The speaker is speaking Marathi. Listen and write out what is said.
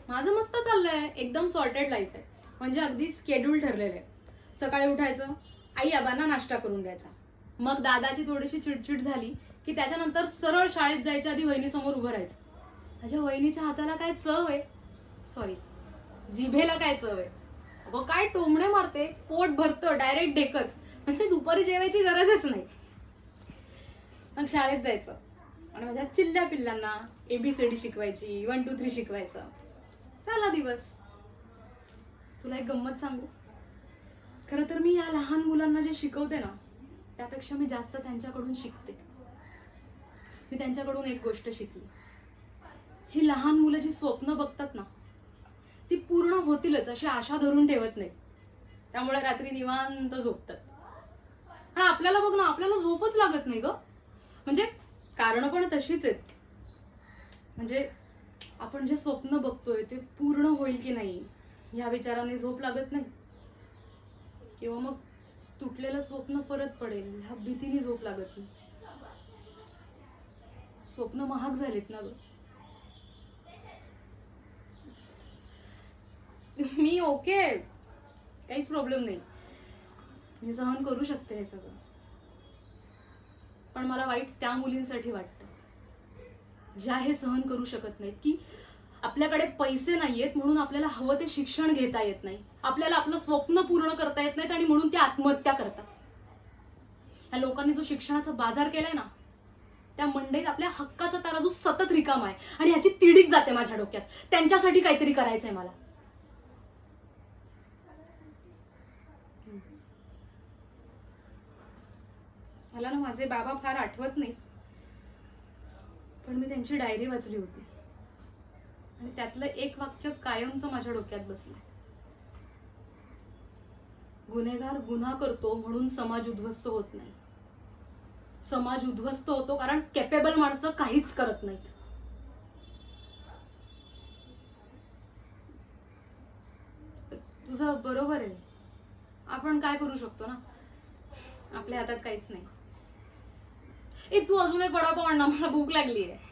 माझं मस्त चाललंय, एकदम सॉर्टेड लाईफ आहे. म्हणजे अगदी स्केड्यूल ठरलेलं आहे. सकाळी उठायचं, आई आबांना नाश्ता करून द्यायचा. मग दादाची थोडीशी चिडचिड झाली की त्याच्यानंतर सरळ शाळेत जायच्या आधी वहिनीसमोर उभं राहायचं. माझ्या वहिनीच्या हाताला काय चव आहे, सॉरी जिभेला काय चव आहे. अगं काय टोमणे मारते, पोट भरतं डायरेक्ट ढेकर. म्हणजे दुपारी जेवायची गरजच नाही. मग शाळेत जायचं आणि माझ्या चिल्ल्या पिल्लांना एबीसीडी शिकवायची, 1 2 3 शिकवायचं. झाला दिवस. तुला एक गंमत सांगू, खरं तर मी या लहान मुलांना जे शिकवते ना त्यापेक्षा मी जास्त त्यांच्याकडून शिकते. मी त्यांच्याकडून एक गोष्ट शिकली, ही लहान मुलं जी स्वप्न बघतात ना ती पूर्ण होतीलच अशी आशा धरून ठेवत नाही. त्यामुळे रात्री निवांत झोपतात. आणि आपल्याला बघ ना, आपल्याला झोपच लागत नाही ग. म्हणजे कारण पण तशीच आहेत. म्हणजे आपण जे स्वप्न बघतोय ते पूर्ण होईल की नाही ह्या विचाराने झोप लागत नाही, किंवा मग तुटलेलं स्वप्न परत पडेल ह्या भीतीने झोप लागत नाही. स्वप्न महाग झालीत ना ग. मी ओके, काहीच प्रॉब्लेम नाही. मी सहन करू शकते हे सगळं. पण मला वाईट त्या मुलींसाठी वाटतं ज्या हे सहन करू शकत नाहीत, की आपल्याकडे पैसे नाहीयेत म्हणून आपल्याला हवं ते शिक्षण घेता येत नाही, आपल्याला आपलं स्वप्न पूर्ण करता येत नाहीत आणि म्हणून ते आत्महत्या करतात. ह्या लोकांनी जो शिक्षणाचा बाजार केलाय ना त्या मंडईत आपल्या हक्काचा तराजू सतत रिकामा आहे आणि ह्याची तिडीक जाते माझ्या डोक्यात. त्यांच्यासाठी काहीतरी करायचंय मला. मला ना माझे बाबा फार आठवत नाही, पण मी त्यांची डायरी वाचली होती आणि त्यातलं एक वाक्य कायमचं माझ्या डोक्यात बसलं. गुन्हेगार गुन्हा करतो म्हणून समाज उद्ध्वस्त होत नाही, समाज उद्ध्वस्त होतो कारण कॅपेबल माणसं काहीच करत नाहीत. तुझं बरोबर आहे. आपण काय करू शकतो ना, आपल्या हातात काहीच नाही. ए तू अजून एक वडापाव आण ना, मला भूक लागली आहे.